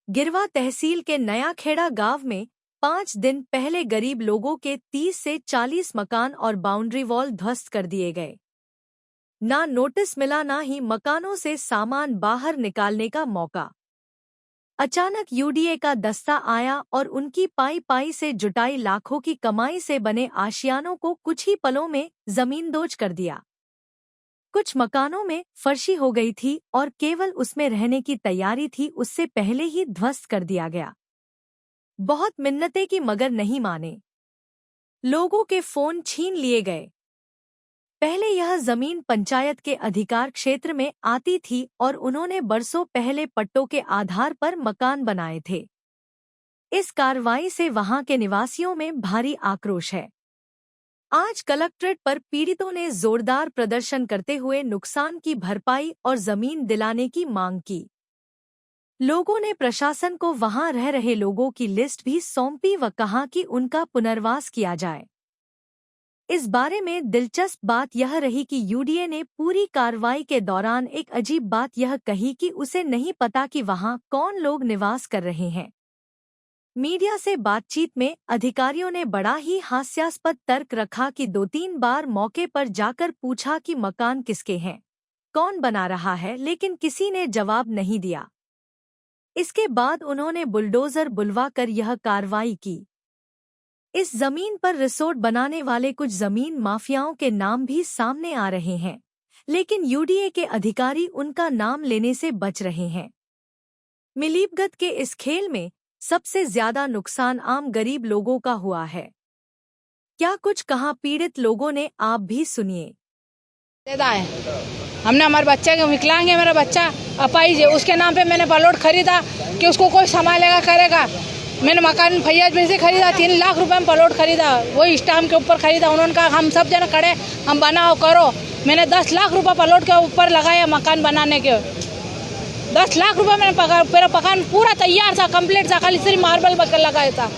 गिरवा तहसील के नया खेड़ा गांव में 5 दिन पहले गरीब लोगों के 30 से 40 मकान और बाउंड्री वॉल ध्वस्त कर दिए गए। ना नोटिस मिला ना ही मकानों से सामान बाहर निकालने का मौका। अचानक यूडीए का दस्ता आया और उनकी पाई पाई से जुटाई लाखों की कमाई से बने आशियानों को कुछ ही पलों में जमींदोज कर दिया। कुछ मकानों में फर्शी हो गई थी और केवल उसमें रहने की तैयारी थी, उससे पहले ही ध्वस्त कर दिया गया। बहुत मिन्नतें की मगर नहीं माने। लोगों के फोन छीन लिए गए। पहले यह जमीन पंचायत के अधिकार क्षेत्र में आती थी और उन्होंने बरसों पहले पट्टों के आधार पर मकान बनाए थे। इस कार्रवाई से वहां के निवासियों में भारी आक्रोश है। आज कलेक्ट्रेट पर पीड़ितों ने जोरदार प्रदर्शन करते हुए नुकसान की भरपाई और जमीन दिलाने की मांग की। लोगों ने प्रशासन को वहां रह रहे लोगों की लिस्ट भी सौंपी व कहा कि उनका पुनर्वास किया जाए। इस बारे में दिलचस्प बात यह रही कि यूडीए ने पूरी कार्रवाई के दौरान एक अजीब बात यह कही कि उसे नहीं पता कि वहां कौन लोग निवास कर रहे हैं। मीडिया से बातचीत में अधिकारियों ने बड़ा ही हास्यास्पद तर्क रखा कि 2-3 बार मौके पर जाकर पूछा कि मकान किसके हैं, कौन बना रहा है, लेकिन किसी ने जवाब नहीं दिया। इसके बाद उन्होंने बुलडोजर बुलवाकर यह कार्रवाई की। इस जमीन पर रिसोर्ट बनाने वाले कुछ जमीन माफियाओं के नाम भी सामने आ रहे हैं, लेकिन यूडीए के अधिकारी उनका नाम लेने से बच रहे हैं। मिलीभगत के इस खेल में सबसे ज्यादा नुकसान आम गरीब लोगों का हुआ है। क्या कुछ कहा पीड़ित लोगों ने, आप भी सुनिए। हमने हमारे बच्चे के विकलांग है, मेरा बच्चा अपाहिज है, उसके नाम पे मैंने प्लॉट खरीदा कि उसको कोई संभालेगा करेगा। मैंने मकान फैयाज में से खरीदा, 3 लाख रुपए में प्लॉट खरीदा, वही स्टाम्प के ऊपर खरीदा। उन्होंने कहा हम सब जन खड़े, हम बनाओ करो। मैंने 10 लाख रुपए प्लॉट के ऊपर लगाया मकान बनाने के। 10 लाख रुपए मैंने मेरा मकान पूरा तैयार था, कंप्लीट था, खाली सिर्फ मार्बल बकर लगाया था।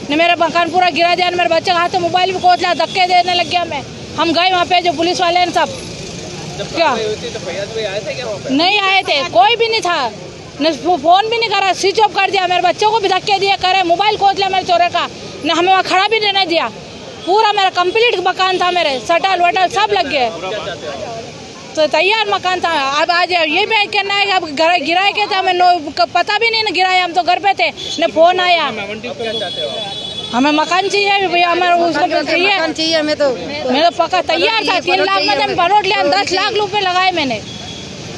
ने मेरा मकान पूरा गिरा दिया। मेरे बच्चे के हाथ में मोबाइल भी खोज लिया, धक्के देने लग गया मैं। हम गए वहाँ पे, जो पुलिस वाले हैं सब क्या नहीं आए थे, कोई भी नहीं था, न फोन भी नहीं करा, स्विच ऑफ कर दिया। मेरे बच्चों को भी धक्के दिए, करे मोबाइल खोज लिया मेरे चोरे का, न हमें वहाँ खड़ा भी रहने दिया। पूरा मेरा कंप्लीट मकान था, मेरे सटल वटल सब लग गए, तो तैयार मकान था। अब आज ये भी कहना है कि अब गिराए के थे, हमें पता भी नहीं ना गिराए, हम तो घर पे थे, ने फोन आया। हमें मकान चाहिए भैया, हमें उसको चाहिए, हमें तो मेरा पक्का तैयार था। 3 लाख में जब प्लॉट लिया, 10 लाख रुपए लगाए मैंने,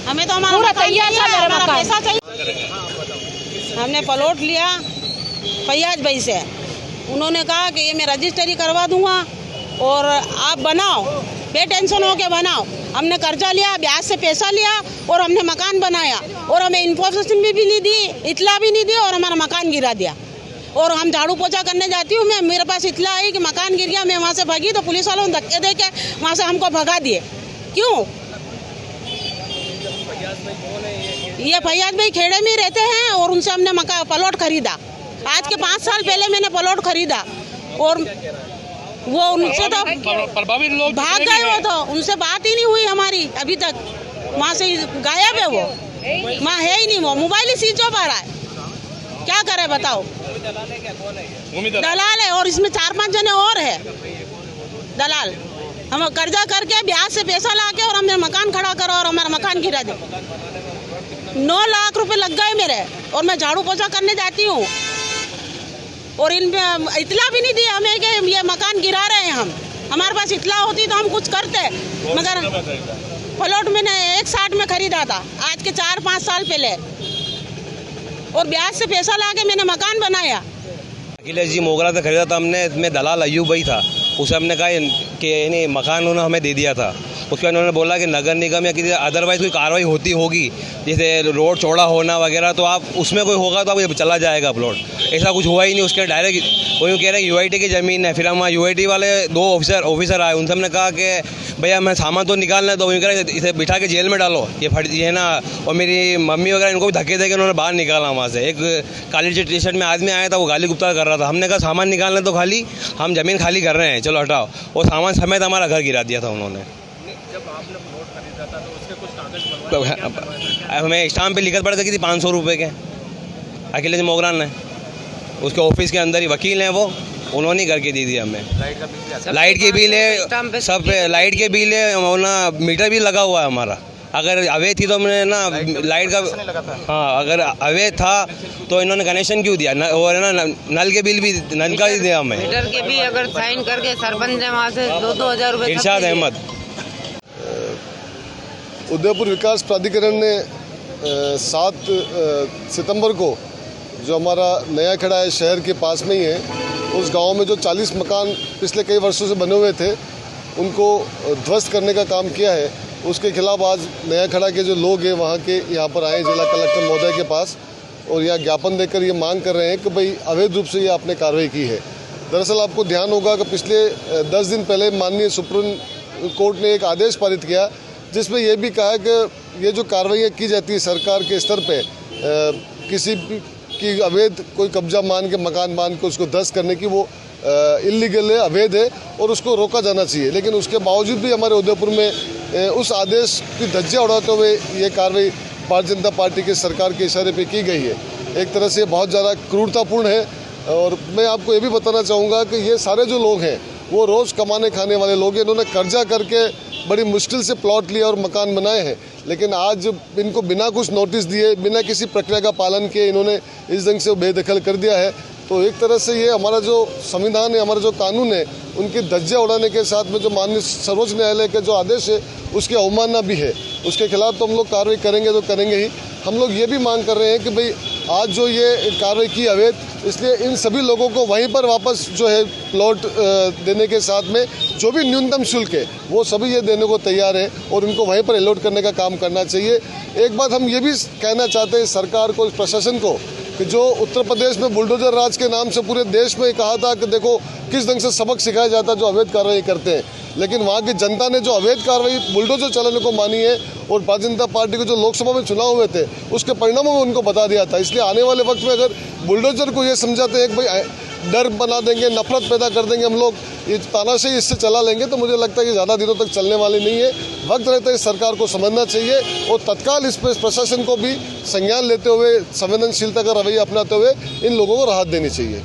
हमें तो पूरा तैयार था मेरा मकान। हमने प्लॉट लिया फैयाज भाई से, उन्होंने कहा कि ये मैं रजिस्ट्री करवा दूंगा और आप बनाओ, बेटेंशन होके बनाओ। हमने कर्जा लिया, ब्याज से पैसा लिया और हमने मकान बनाया, और हमें इन्फॉर्मेशन भी नहीं दी, इतला भी नहीं दी, और हमारा मकान गिरा दिया। और हम झाड़ू पोछा करने जाती हूँ मैं, मेरे पास इतला आई कि मकान गिर गया। मैं वहाँ से भागी तो पुलिस वालों ने धक्के दे के वहाँ से हमको भगा दिए। क्यों? ये फैयाज भाई खेड़े में ही रहते हैं और उनसे हमने प्लॉट खरीदा। आज के 5 साल पहले मैंने प्लॉट खरीदा और वो उनसे तो प्रभावित लोग भाग गए, वो तो उनसे बात ही नहीं हुई हमारी अभी तक। वहाँ से गायब है, वो वहाँ है ही नहीं, वो मोबाइल ही स्विच ऑफ आ रहा है। क्या करे बताओ? दलाल है, और इसमें 4-5 जने और है दलाल। हम कर्जा करके ब्याज से पैसा लाके और हमने मकान खड़ा करा और हमारा मकान गिरा दे। 9 लाख रुपए लग गए मेरे, और मैं झाड़ू पोछा करने जाती हूँ और इन इतला भी नहीं दिया हमें कि ये मकान गिरा रहे हैं हम। हमारे पास इतला होती तो हम कुछ करते, मगर प्लॉट मैंने 160 में खरीदा था आज के 4-5 साल पहले, और ब्याज से पैसा लाके मैंने मकान बनाया। अखिलेश जी मोगरा से खरीदा था हमने, इसमें दलाल अयूब भाई था, उसे हमने कहा कि नहीं मकान उन्होंने हमें दे दिया था। उसके बाद उन्होंने बोला कि नगर निगम या किसी अदरवाइज कोई कार्रवाई होती होगी, जैसे रोड चौड़ा होना वगैरह, तो आप उसमें कोई होगा तो आप चला जाएगा प्लॉट। ऐसा कुछ हुआ ही नहीं। उसके डायरेक्ट वही कह रहे हैं यूआईटी की ज़मीन है। फिर हम यूआईटी वाले 2 ऑफिसर आए, उनसे हमने कहा कि भैया मैं सामान तो निकालना है, तो वही कह रहे इसे बिठा के जेल में डालो, ये है ना। और मेरी मम्मी वगैरह इनको भी धक्के दे के उन्होंने बाहर निकाला वहाँ से। एक काली टी शर्ट में आदमी आया था, वो गाली गुप्ता कर रहा था। हमने कहा सामान निकालना तो खाली, हम ज़मीन खाली कर रहे हैं, चलो हटाओ। और सामान समेत हमारा घर गिरा दिया था उन्होंने। जब आपने प्लॉट खरीदा था तो उसके कुछ कागज बनवाए? हमें स्टाम्प पे लिखत पड़े थे कि 500 रुपये के। अखिलेश मोगरा ने, उसके ऑफिस के अंदर ही वकील हैं वो, उन्होंने घर के दे दिया हमें। लाइट के बिल है, सब लाइट के बिल है ना, मीटर भी लगा हुआ है हमारा। अगर अवैध थी तो हमने ना लाइट का, हाँ अगर अवैध था तो इन्होंने कनेक्शन क्यों दिया, और है ना नल के बिल भी, नल का ही दिया हमें। मीटर के भी अगर साइन करके सरपंच है वहाँ से 2-2 हज़ार रुपये। इरशाद अहमद। उदयपुर विकास प्राधिकरण ने 7 सितंबर को जो हमारा नया खेड़ा है शहर के पास में ही है, उस गांव में जो 40 मकान पिछले कई वर्षों से बने हुए थे उनको ध्वस्त करने का काम किया है। उसके खिलाफ आज नया खड़ा के जो लोग हैं वहाँ के यहाँ पर आए जिला कलेक्टर महोदय के पास, और यहाँ ज्ञापन देकर ये मांग कर रहे हैं कि भाई अवैध रूप से ये आपने कार्रवाई की है। दरअसल आपको ध्यान होगा कि पिछले 10 दिन पहले माननीय सुप्रीम कोर्ट ने एक आदेश पारित किया जिसमें यह भी कहा कि ये जो कार्रवाइयाँ की जाती है सरकार के स्तर पर, किसी की अवैध कोई कब्जा मान के मकान मान के उसको ध्वस्त करने की, वो इलीगल है, अवैध है और उसको रोका जाना चाहिए। लेकिन उसके बावजूद भी हमारे उदयपुर में उस आदेश की धज्जियां उड़ाते हुए ये कार्रवाई भारतीय जनता पार्टी की सरकार के इशारे पे की गई है। एक तरह से बहुत ज़्यादा क्रूरतापूर्ण है। और मैं आपको ये भी बताना चाहूँगा कि ये सारे जो लोग हैं वो रोज़ कमाने खाने वाले लोग हैं। इन्होंने कर्जा करके बड़ी मुश्किल से प्लॉट लिया और मकान बनाए हैं, लेकिन आज इनको बिना कुछ नोटिस दिए, बिना किसी प्रक्रिया का पालन किए इन्होंने इस ढंग से बेदखल कर दिया है। तो एक तरह से ये हमारा जो संविधान है, हमारा जो कानून है, उनकी धज्जियां उड़ाने के साथ में जो माननीय सर्वोच्च न्यायालय का जो आदेश है उसकी अवमानना भी है। उसके खिलाफ तो हम लोग कार्रवाई करेंगे तो करेंगे ही। हम लोग ये भी मांग कर रहे हैं कि भाई आज जो ये कार्रवाई की अवैध, इसलिए इन सभी लोगों को वहीं पर वापस जो है प्लॉट देने के साथ में जो भी न्यूनतम शुल्क है वो सभी ये देने को तैयार है और इनको वहीं पर अलॉट करने का काम करना चाहिए। एक बात हम ये भी कहना चाहते हैं सरकार को, प्रशासन को, कि जो उत्तर प्रदेश में बुलडोजर राज के नाम से पूरे देश में कहा था कि देखो किस ढंग से सबक सिखाया जाता है जो अवैध कार्रवाई करते हैं, लेकिन वहाँ की जनता ने जो अवैध कार्रवाई बुलडोजर चलाने को मानी है और भारतीय जनता पार्टी के जो लोकसभा में चुनाव हुए थे उसके परिणामों में उनको बता दिया था। इसलिए आने वाले वक्त में अगर बुलडोजर को ये समझाते हैं कि भाई डर बना देंगे, नफरत पैदा कर देंगे, हम लोग ये तानाशाही इससे चला लेंगे, तो मुझे लगता है कि ज़्यादा दिनों तक चलने वाली नहीं है। वक्त रहता है सरकार को समझना चाहिए और तत्काल इस पर प्रशासन को भी संज्ञान लेते हुए, संवेदनशीलता का रवैया अपनाते हुए इन लोगों को राहत देनी चाहिए।